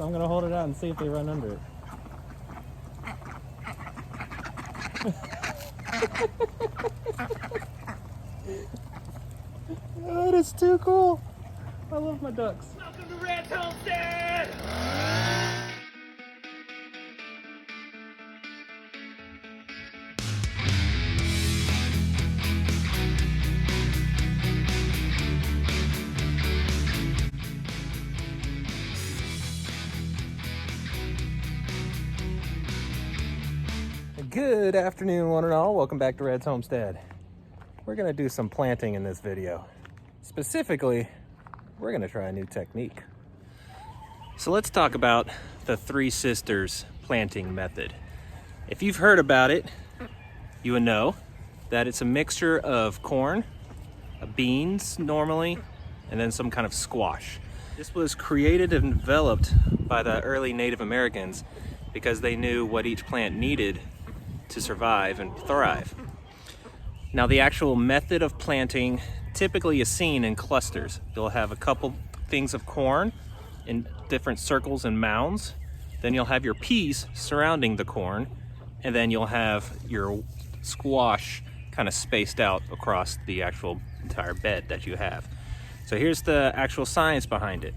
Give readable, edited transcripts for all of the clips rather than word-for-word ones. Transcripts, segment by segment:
so I'm gonna hold it out and see if they run under it. That is too cool. I love my ducks. Welcome to Red's Homestead! Good afternoon, one and all. Welcome back to Red's Homestead. We're gonna do some planting in this video. Specifically, we're gonna try a new technique. So let's talk about the Three Sisters planting method. If you've heard about it, you would know that it's a mixture of corn, beans normally, and then some kind of squash. This was created and developed by the early Native Americans because they knew what each plant needed to survive and thrive. Now, the actual method of planting typically is seen in clusters. You'll have a couple things of corn in different circles and mounds. Then you'll have your peas surrounding the corn, and then you'll have your squash kind of spaced out across the actual entire bed that you have. So here's the actual science behind it.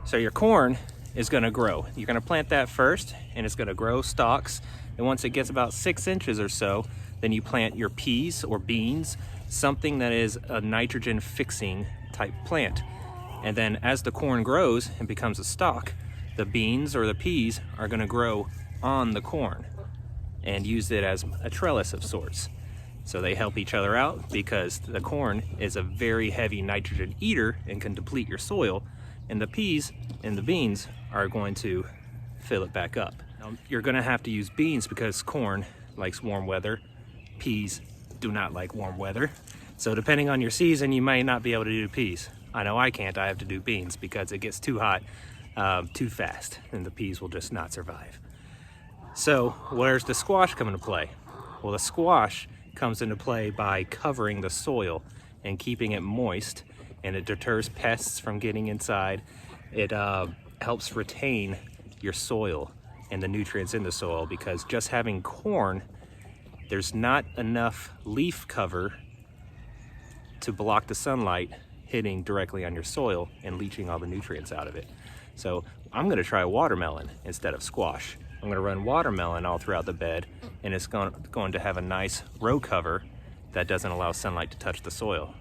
So your corn is gonna grow. You're gonna plant that first, and it's gonna grow stalks. And once it gets about 6 inches or so, then you plant your peas or beans, something that is a nitrogen fixing type plant. And then as the corn grows and becomes a stalk, the beans or the peas are gonna grow on the corn and use it as a trellis of sorts. So they help each other out because the corn is a very heavy nitrogen eater and can deplete your soil, and the peas and the beans are going to fill it back up. Now, you're gonna have to use beans because corn likes warm weather. Peas do not like warm weather. So depending on your season, you might not be able to do peas. I know I can't, I have to do beans because it gets too hot too fast and the peas will just not survive. So where's the squash come into play? Well, the squash comes into play by covering the soil and keeping it moist, and it deters pests from getting inside. It helps retain your soil and the nutrients in the soil, because just having corn, there's not enough leaf cover to block the sunlight hitting directly on your soil and leaching all the nutrients out of it. So I'm gonna try watermelon instead of squash. I'm gonna run watermelon all throughout the bed, and it's going to have a nice row cover that doesn't allow sunlight to touch the soil.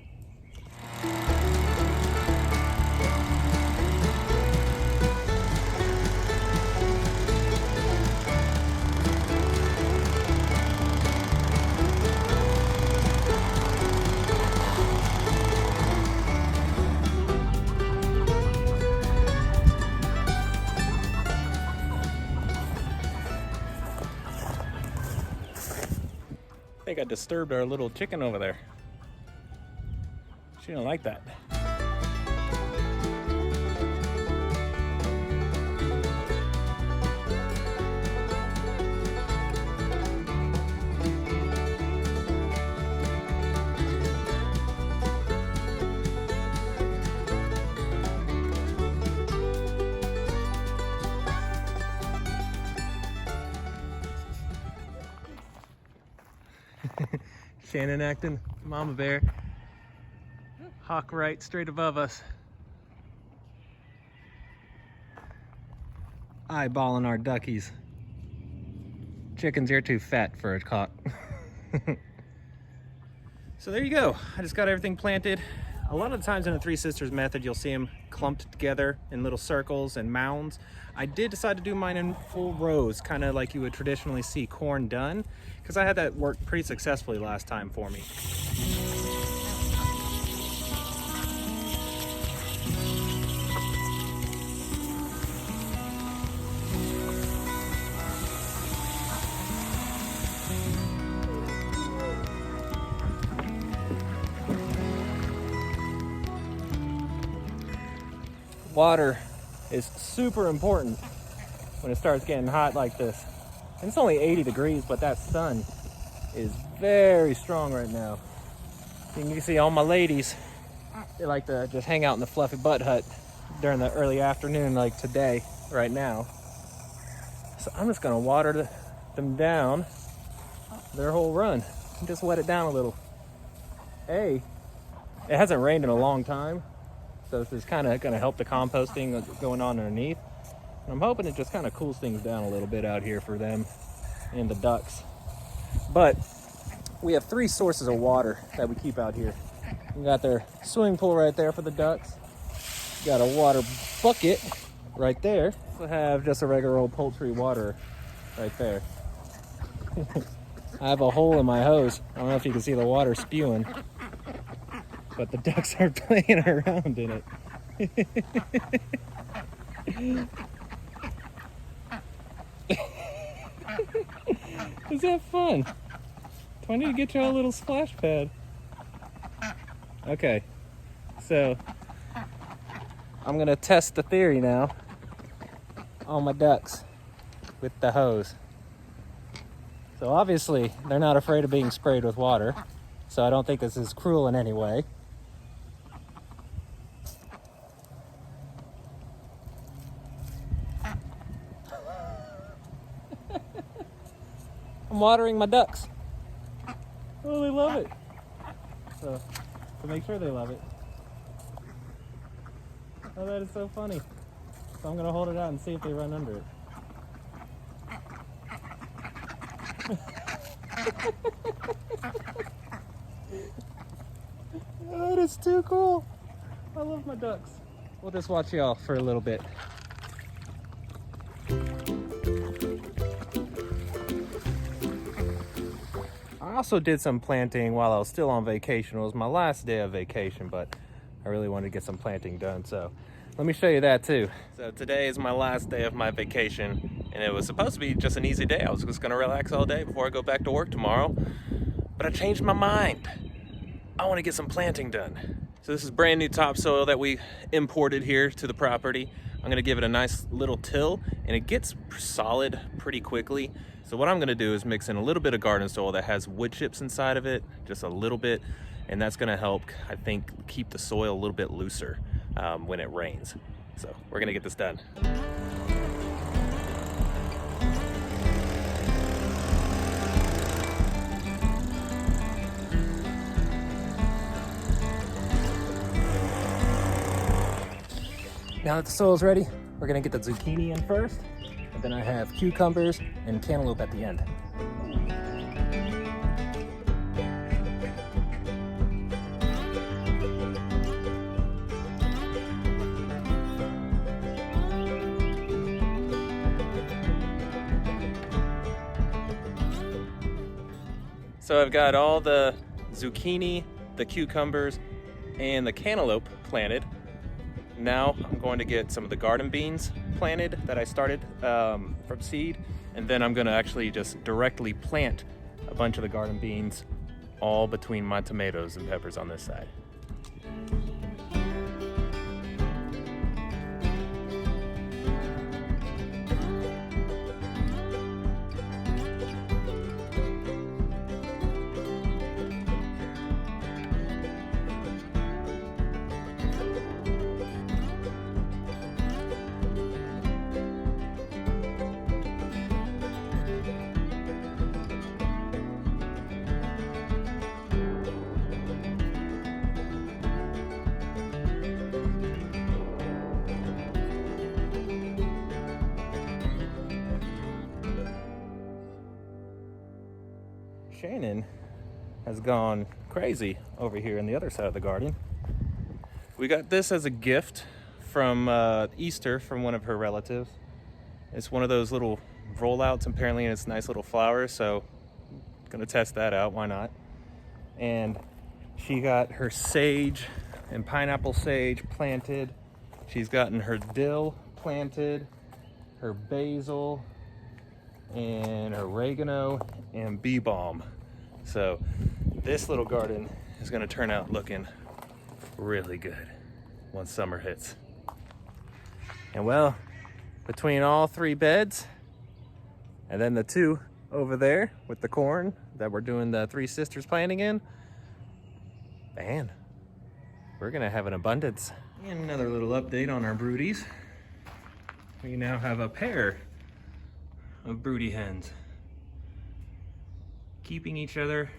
I think I disturbed our little chicken over there. She didn't like that. Shannon acting mama bear. Hawk right straight above us. Eyeballing our duckies. Chickens, you're too fat for a cock. So there you go. I just got everything planted. A lot of the times in the Three Sisters method, you'll see them clumped together in little circles and mounds. I did decide to do mine in full rows, kind of like you would traditionally see corn done, because I had that work pretty successfully last time for me. Water is super important when it starts getting hot like this. And it's only 80 degrees, but that sun is very strong right now. You can see all my ladies, they like to just hang out in the fluffy butt hut during the early afternoon like today, right now. So I'm just gonna water them down their whole run and just wet it down a little. It hasn't rained in a long time, so this is kind of gonna help the composting that's going on underneath. And I'm hoping it just kind of cools things down a little bit out here for them and the ducks. But we have 3 sources of water that we keep out here. We got their swimming pool right there for the ducks. Got a water bucket right there. We have just a regular old poultry water right there. I have a hole in my hose. I don't know if you can see the water spewing, but the ducks are playing around in it. Is that fun? Do I need to get y'all a little splash pad? Okay, so I'm gonna test the theory now on my ducks with the hose. So obviously they're not afraid of being sprayed with water, so I don't think this is cruel in any way. I'm watering my ducks. Oh, they love it. So to make sure they love it. Oh, that is so funny. So I'm gonna hold it out and see if they run under it. That is too cool. I love my ducks. We'll just watch y'all for a little bit. I also did some planting while I was still on vacation. It was my last day of vacation, but I really wanted to get some planting done, so let me show you that too. So today is my last day of my vacation, and it was supposed to be just an easy day. I was just gonna relax all day before I go back to work tomorrow, but I changed my mind. I wanna get some planting done. So this is brand new topsoil that we imported here to the property. I'm gonna give it a nice little till, and it gets solid pretty quickly. So what I'm gonna do is mix in a little bit of garden soil that has wood chips inside of it, just a little bit, and that's gonna help, I think, keep the soil a little bit looser when it rains. So we're gonna get this done. Now that the soil's ready, we're gonna get the zucchini in first, and then I have cucumbers and cantaloupe at the end. So I've got all the zucchini, the cucumbers, and the cantaloupe planted. Now I'm going to get some of the garden beans planted that I started from seed, and then I'm going to actually just directly plant a bunch of the garden beans all between my tomatoes and peppers on this side. Shannon has gone crazy over here on the other side of the garden. We got this as a gift from Easter from one of her relatives. It's one of those little rollouts apparently, and it's nice little flowers, so I'm gonna test that out, why not? And she got her sage and pineapple sage planted. She's gotten her dill planted, her basil, and oregano and bee balm. So this little garden is gonna turn out looking really good once summer hits. And well, between all 3 beds and then the 2 over there with the corn that we're doing the 3 sisters planting in, man, we're gonna have an abundance. And another little update on our broodies. we now have a pair of broody hens keeping each other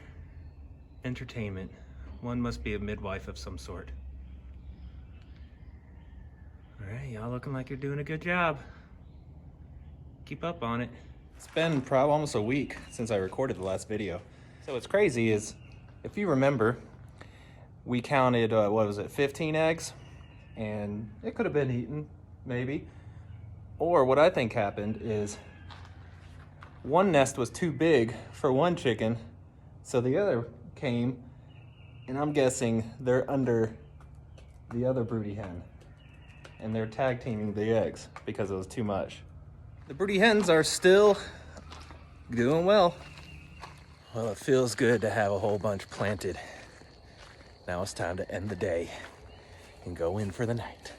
entertainment. One must be a midwife of some sort. All right, y'all looking like you're doing a good job. Keep up on it. It's been probably almost a week since I recorded the last video. So what's crazy is, if you remember, we counted, what was it, 15 eggs? And it could have been eaten, maybe. Or what I think happened is, one nest was too big for one chicken, so the other came, and I'm guessing they're under the other broody hen. And they're tag teaming the eggs because it was too much. The broody hens are still doing well. Well, it feels good to have a whole bunch planted. Now it's time to end the day and go in for the night.